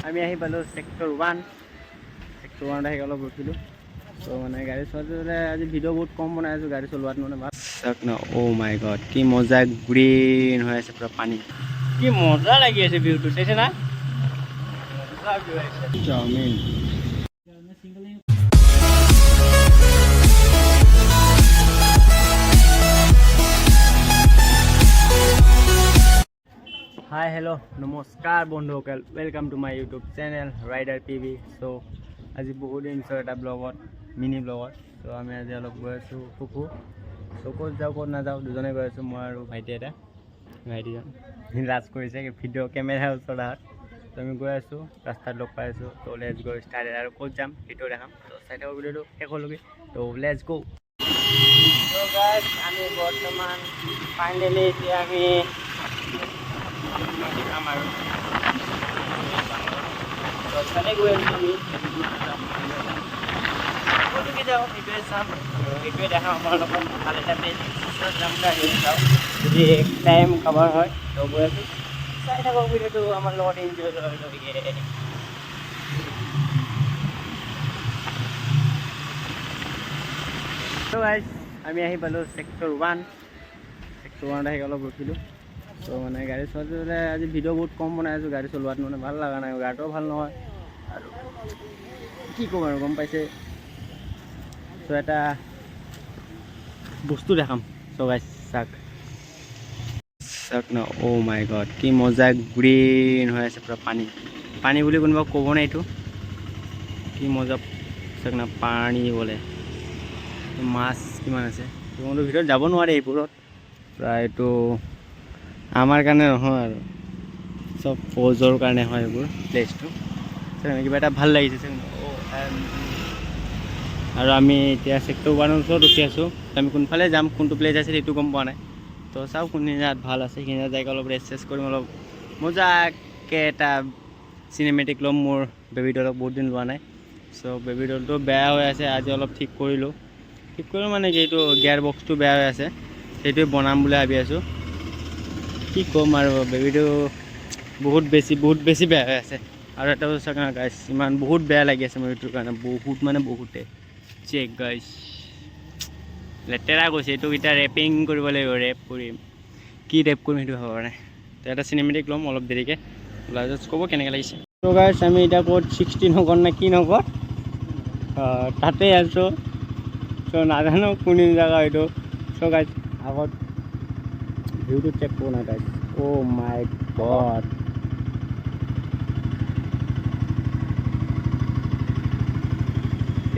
আমি আহি পালোঁ সেক্টৰ 1 আহি অলপ ৰখিলোঁ তো মানে গাড়ী চলাওঁতে আজি ভিডিঅ' বহুত কম বনাই আছোঁ গাড়ী চলোৱাত মানে ভাল চাওক ন অ' মাই গড কি মজা গ্ৰীণ হৈ আছে পুৰা পানী কি মজা লাগি আছে ভিউটো চাইছে না চাওমিন হাই হেল্ল' নমস্কাৰ বন্ধুসকল welcome to my YouTube channel rider TV so' আজি বহুত দিন পিছত এটা ব্লগত মিনি ব্লগত চ' আমি আজি অলপ গৈ আছোঁ ফুফু চ' ক'ত যাওঁ ক'ত নাযাওঁ দুজনে গৈ আছোঁ মই আৰু ভাইটিজন লাজ কৰিছে ভিডিঅ' কেমেৰাৰ ওচৰত আহাত ত' আমি গৈ আছোঁ ৰাস্তাত লগ পাই আছোঁ ত' লেটছ গো ষ্টাৰ্ট আৰু ক'ত যাম সেইটো দেখাম ত' চাই থাকক ভিডিঅ'টো শেষলৈকে ত' লেটছ গো ত' গাইজ আমি বৰ্তমান ফাইনেলি এতিয়া আমি আমাৰ তাহলে গৈ আছোঁ আমি ক'লৈকে যাওঁ সেইটোৱে চাম সেইটোৱে দেখাম আমাৰ লগত ভালে তাতে যাম বুলি আহি চাওঁ যদি টাইম কভাৰ হয় তো গৈ আছোঁ চাই থাকক ভিডিঅ'টো আমাৰ লগত এনজয় কৰিবলগীয়া তো গাইজ আমি আহি পালোঁ সেক্টৰ 1 আহি অলপ ৰখিলোঁ তো মানে গাড়ী চলাওঁতে আজি ভিডিঅ' বহুত কম বনাই আছোঁ গাড়ী চলোৱাত মানে ভাল লগা নাই গাড়ীটোও ভাল নহয় আৰু কি ক'ম আৰু গম পাইছে চ' এটা বস্তু দেখাম চ' গাইজ চাওক ন অ' মাই গড কি মজা গ্ৰীণ হৈ আছে পুৰা পানী বুলি কোনোবা ক'ব নাই এইটো কি মজা চাওক না পানী বোলে মাছ কিমান আছে তোমালোকৰ ভিতৰত যাব নোৱাৰে এইবোৰত প্ৰায়তো আমাৰ কাৰণে নহয় আৰু চব প'জৰ কাৰণে হয় এইবোৰ প্লেচটো কিবা এটা ভাল লাগিছে আৰু আমি এতিয়া সেক্টৰ 1 ওচৰত ৰখি আছোঁ আমি কোনফালে যাম কোনটো প্লেচ আছে সেইটো গম পোৱা নাই তো চাওঁ কোনখিনি জেগাত ভাল আছে সেইখিনি জেগা অলপ ৰেষ্ট কৰিম অলপ মজাকৈ এটা চিনেমেটিক ল'ম মোৰ বেবী ডলক বহুত দিন লোৱা নাই চ' বেবী ডলটো বেয়া হৈ আছে আজি অলপ ঠিক কৰিলোঁ মানে কি এইটো গিয়াৰ বক্সটো বেয়া হৈ আছে সেইটোৱে বনাম বুলি ভাবি আছোঁ কি ক'ম আৰু বেবীটো বহুত বেছি বেয়া হৈ আছে আৰু এটা বস্তু গাইছ ইমান বহুত বেয়া লাগি আছে মোৰ এইটোৰ কাৰণে বহুত মানে বহুতে চেক গাইছ লেতেৰা গৈছে এইটো এতিয়া ৰেপিং কৰিব লাগিব ৰেপ কৰিম কি ৰেপ কৰিম সেইটো হ'ব নাই তো এটা চিনেমেটিক ল'ম অলপ দেৰিকৈ লাজত ক'ব কেনেকৈ লাগিছে তো গাইছ আমি এতিয়া ক'ত 16 নগৰ নে কি নগৰ তাতে আছোঁ চ' নাজানো কোনখিনি জেগা এইটো চ' গাইছ আগত ভিউটো চেক কৰোঁ না গাইছ অ' মাই গড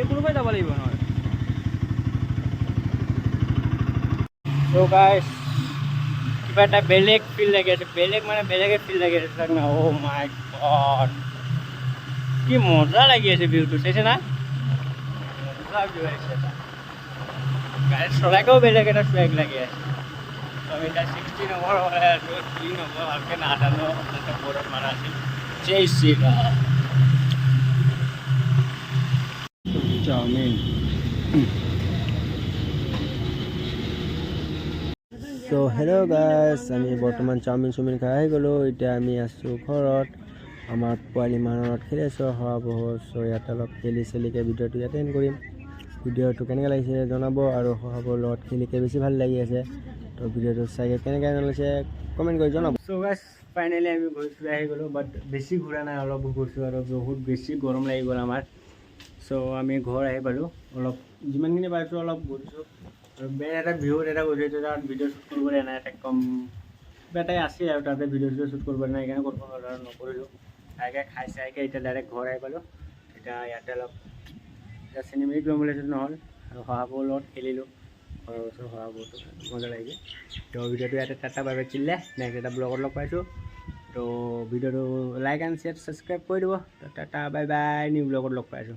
কোনোবাই যাব লাগিব নহয় চ' গাইছ কিবা এটা বেলেগ ফিল লাগি আছে বেলেগে ফিল লাগি আছে চাওক না অ' মাই গড কি মজা লাগি আছে ভিউটো চাইছে না মজা ভিউ আহিছে এটা গাড়ী চলাইকেও বেলেগ এটা ফ্লেগ লাগি আছে আমি এটা 16 নম্বৰ হৈ আছোঁ 3 নম্বৰ ভালকৈ নাজানো এটা বৰ্ডত মাৰা আছিল জয় শ্ৰীৰাম চাওমিন চ' হেল্ল' গাইছ আমি বৰ্তমান চাওমিন খাই আহি গ'লোঁ এতিয়া আমি আছোঁ ঘৰত আমাৰ পোৱালি মানত খেলি আছোঁ শহাপহু চ' ইয়াত অলপ খেলিকৈ ভিডিঅ'টো ইয়াতে এণ্ড কৰিম ভিডিঅ'টো কেনেকৈ লাগিছে জনাব আৰু শহাপহুৰ লগত খেলিকৈ বেছি ভাল লাগি আছে তো ভিডিঅ'টো চাই কেনেকৈ লাগিছে কমেণ্ট কৰি জনাব চ' গাইছ ফাইনেলি আমি ঘূৰি আহি গ'লোঁ বাট বেছি ঘূৰা নাই অলপ ঘূৰিছোঁ আৰু বহুত বেছি গৰম লাগি গ'ল আমাৰ চ' আমি ঘৰ আহি পালোঁ অলপ যিমানখিনি পাৰিছোঁ অলপ ঘূৰিছোঁ আৰু বেয়া এটা ভিউত এটা গৈছোঁ তাত ভিডিঅ' শ্বুট কৰিবলৈ নাই এটা কম কিবা এটাই আছে আৰু তাতে ভিডিঅ' শ্বুট কৰিব নাই সেইকাৰণে কৰিব নোৱাৰোঁ আৰু নকৰিলোঁ খাই চাইকৈ এতিয়া ডাইৰেক্ট ঘৰ আহি পালোঁ এতিয়া ইয়াতে অলপ এতিয়া চিনেমেটিক ল'ম বুলি নহ'ল আৰু শহাপহুৰ লগত খেলিলোঁ ঘৰৰ ওচৰত শহাপহুটো মজা লাগিছে তো ভিডিঅ'টো ইয়াতে টাটা বাই বাই চিল্লে নেক্সট এটা ব্লগত লগ পাইছোঁ তো ভিডিঅ'টো লাইক এণ্ড শ্বেয়াৰ ছাবস্ক্ৰাইব কৰি দিব তো টাটা বাই বাই নিউ ব্লগত লগ পাইছোঁ